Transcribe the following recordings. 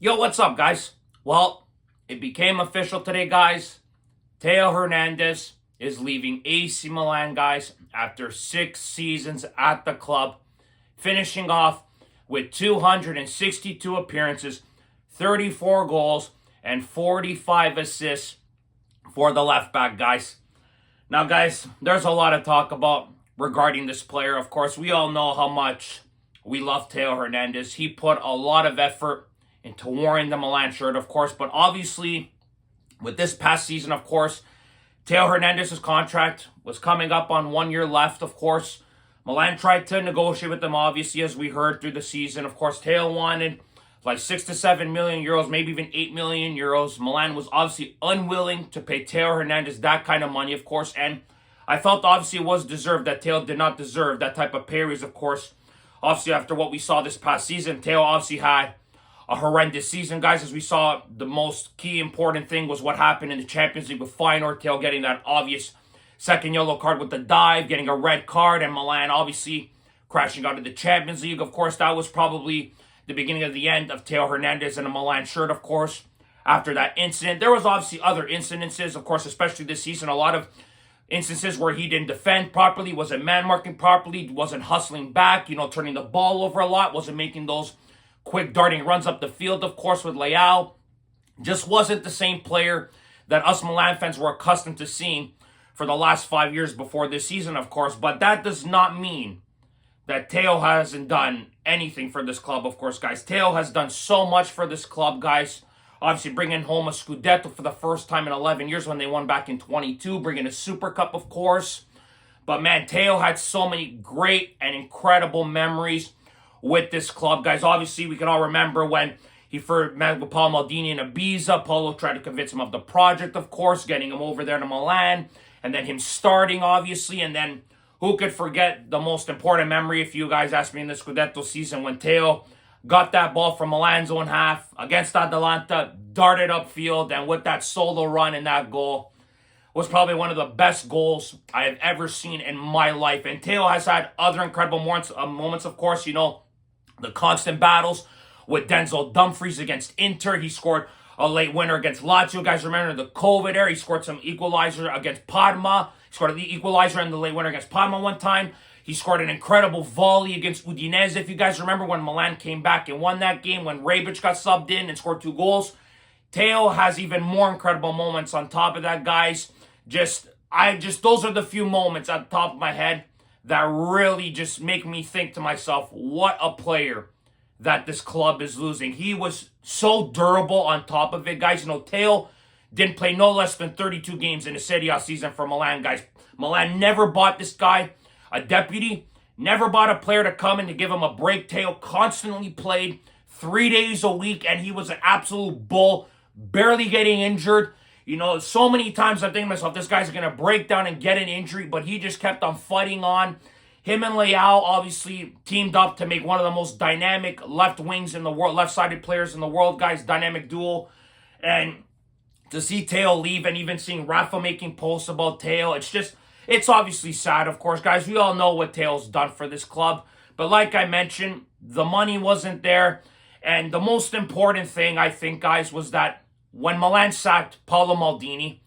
Yo, what's up, guys? Well, it became official today, guys. Theo Hernandez is leaving AC Milan, guys, after 6 seasons at the club, finishing off with 262 appearances, 34 goals, and 45 assists for the left back, guys. Now, guys, there's a lot of talk about regarding this player. Of course, we all know how much we love Theo Hernandez. He put a lot of effort into wearing the Milan shirt, of course. But obviously, with this past season, of course, Theo Hernandez's contract was coming up on 1 year left, of course. Milan tried to negotiate with them, obviously, as we heard through the season. Of course, Theo wanted like 6 to 7 million euros, maybe even 8 million euros. Milan was obviously unwilling to pay Theo Hernandez that kind of money, of course. And I felt obviously it was deserved that Theo did not deserve that type of pay raise, of course. Obviously, after what we saw this past season, Theo obviously had a horrendous season, guys. As we saw, the most key important thing was what happened in the Champions League with Feyenoord. Theo getting that obvious second yellow card with the dive, getting a red card, and Milan obviously crashing out of the Champions League. Of course, that was probably the beginning of the end of Theo Hernandez in a Milan shirt, of course. After that incident, there was obviously other incidences, of course, especially this season. A lot of instances where he didn't defend properly, wasn't man marking properly, wasn't hustling back, turning the ball over a lot, wasn't making those quick darting runs up the field, of course, with Leal. Just wasn't the same player that us Milan fans were accustomed to seeing for the last 5 years before this season, of course. But that does not mean that Theo hasn't done anything for this club, of course, guys. Theo has done so much for this club, guys. Obviously bringing home a Scudetto for the first time in 11 years when they won back in 22, bringing a Super Cup, of course. But man, Theo had so many great and incredible memories with this club, guys. Obviously, we can all remember when he first met with Paolo Maldini in Ibiza. Paolo tried to convince him of the project, of course, getting him over there to Milan, and then him starting, obviously, and then who could forget the most important memory, if you guys ask me, in the Scudetto season, when Theo got that ball from Milan's own half against Atalanta, darted upfield, and with that solo run and that goal, was probably one of the best goals I have ever seen in my life. And Theo has had other incredible moments, of course, the constant battles with Denzel Dumfries against Inter. He scored a late winner against Lazio. Guys, remember the COVID era. He scored some equalizer against Parma. He scored the equalizer and the late winner against Parma one time. He scored an incredible volley against Udinese. If you guys remember when Milan came back and won that game, when Rebic got subbed in and scored 2 goals. Theo has even more incredible moments on top of that, guys. Those are the few moments at the top of my head that really just make me think to myself, what a player that this club is losing. He was so durable on top of it, guys. Theo didn't play no less than 32 games in a Serie A season for Milan, guys. Milan never bought this guy a deputy, never bought a player to come in to give him a break. Theo constantly played 3 days a week, and he was an absolute bull, barely getting injured. So many times I'm thinking to myself, this guy's going to break down and get an injury, but he just kept on fighting on. Him and Leal obviously teamed up to make one of the most dynamic left wings in the world, left-sided players in the world, guys, dynamic duo. And to see Theo leave and even seeing Rafa making posts about Theo, it's obviously sad, of course, guys. We all know what Theo's done for this club. But like I mentioned, the money wasn't there. And the most important thing, I think, guys, was that when Milan sacked Paolo Maldini,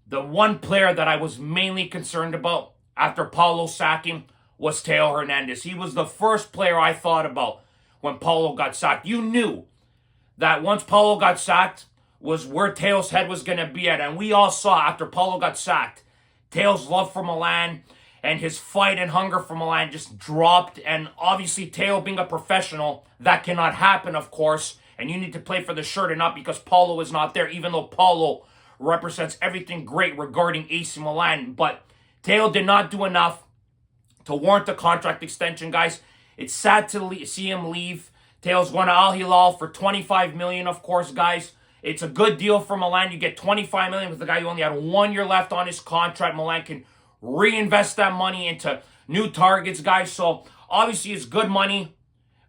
the one player that I was mainly concerned about after Paolo's sacking was Theo Hernandez. He was the first player I thought about when Paolo got sacked. You knew that once Paolo got sacked was where Theo's head was going to be at. And we all saw after Paolo got sacked, Theo's love for Milan and his fight and hunger for Milan just dropped. And obviously, Theo being a professional, that cannot happen, of course. And you need to play for the shirt and not because Paolo is not there, even though Paolo represents everything great regarding AC Milan. But Theo did not do enough to warrant the contract extension, guys. It's sad to see him leave. Theo's going to AL-Hilal for 25 million, of course, guys. It's a good deal for Milan. You get 25 million with the guy who only had 1 year left on his contract. Milan can reinvest that money into new targets, guys. So obviously it's good money,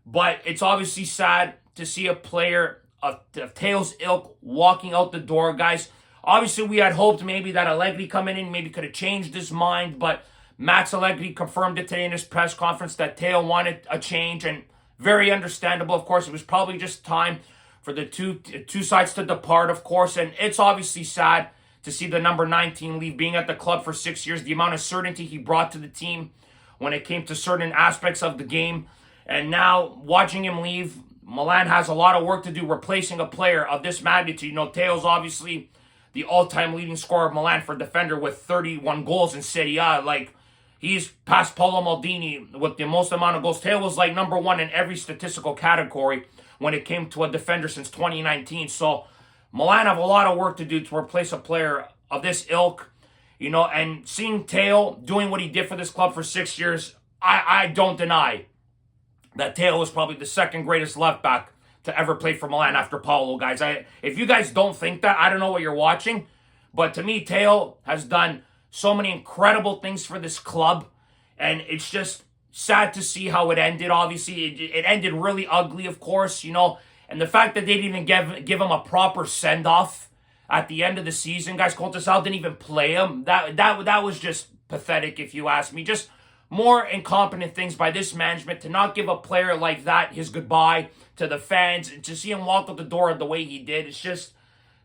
but it's obviously sad to see a player of Theo's ilk walking out the door, guys. Obviously, we had hoped maybe that Allegri coming in maybe could have changed his mind, but Max Allegri confirmed it today in his press conference that Theo wanted a change, and very understandable, of course. It was probably just time for the two sides to depart, of course. And it's obviously sad to see the number 19 leave, being at the club for 6 years, the amount of certainty he brought to the team when it came to certain aspects of the game. And now watching him leave, Milan has a lot of work to do replacing a player of this magnitude. You know, Theo's obviously the all-time leading scorer of Milan for defender with 31 goals in Serie A. Like, he's past Paolo Maldini with the most amount of goals. Theo was like number one in every statistical category when it came to a defender since 2019. So Milan have a lot of work to do to replace a player of this ilk. You know, and seeing Theo doing what he did for this club for 6 years, I don't deny that Theo was probably the second greatest left back to ever play for Milan after Paolo, guys. If you guys don't think that, I don't know what you're watching. But to me, Theo has done so many incredible things for this club. And it's just sad to see how it ended. Obviously, it ended really ugly, of course, you know. And the fact that they didn't even give him a proper send-off at the end of the season, guys. Contessal didn't even play him. That was just pathetic, if you ask me. Just more incompetent things by this management to not give a player like that his goodbye to the fans, and to see him walk out the door the way he did. It's just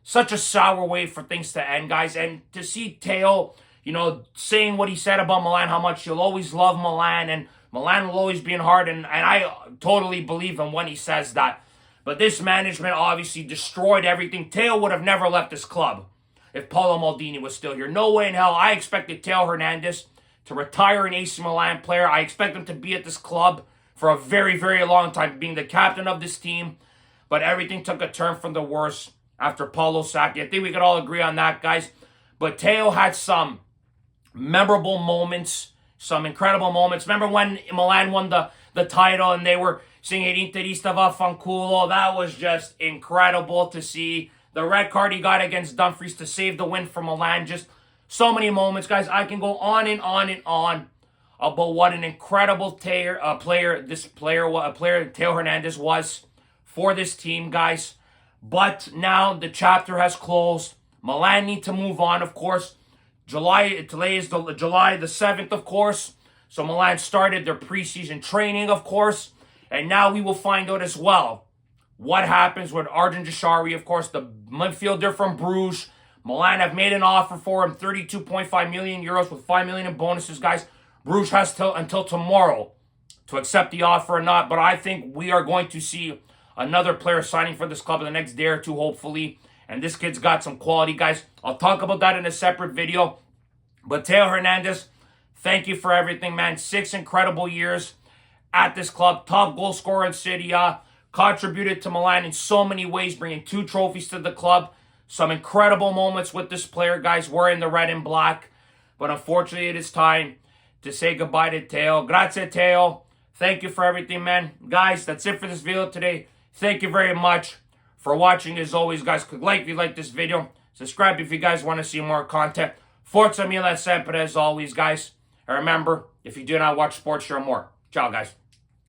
such a sour way for things to end, guys. And to see Theo, you know, saying what he said about Milan, how much he'll always love Milan, and Milan will always be in heart, and I totally believe him when he says that. But this management obviously destroyed everything. Theo would have never left this club if Paolo Maldini was still here. No way in hell. I expected Theo Hernandez to retire an AC Milan player. I expect him to be at this club for a very, very long time, being the captain of this team. But everything took a turn for the worse after Paulo Sacchi. I think we could all agree on that, guys. But Theo had some memorable moments, some incredible moments. Remember when Milan won the title and they were singing Interista Vaffanculo? That was just incredible to see. The red card he got against Dumfries to save the win for Milan. Just so many moments, guys. I can go on and on and on about what an incredible player Theo Hernandez was for this team, guys. But now the chapter has closed. Milan need to move on, of course. Today is July the 7th, of course. So Milan started their preseason training, of course. And now we will find out as well what happens with Arjun Jashari, of course, the midfielder from Bruges. Milan have made an offer for him, 32.5 million euros with 5 million in bonuses, guys. Bruges has until tomorrow to accept the offer or not. But I think we are going to see another player signing for this club in the next day or two, hopefully. And this kid's got some quality, guys. I'll talk about that in a separate video. But Theo Hernandez, thank you for everything, man. 6 incredible years at this club. Top goal scorer in Serie A. Contributed to Milan in so many ways, bringing 2 trophies to the club. Some incredible moments with this player, guys, wearing the red and black. But unfortunately, it is time to say goodbye to Theo. Grazie, Theo. Thank you for everything, man. Guys, that's it for this video today. Thank you very much for watching. As always, guys, click like if you like this video. Subscribe if you guys want to see more content. Forza Milan sempre, as always, guys. And remember, if you do not watch sports, you're more. Ciao, guys.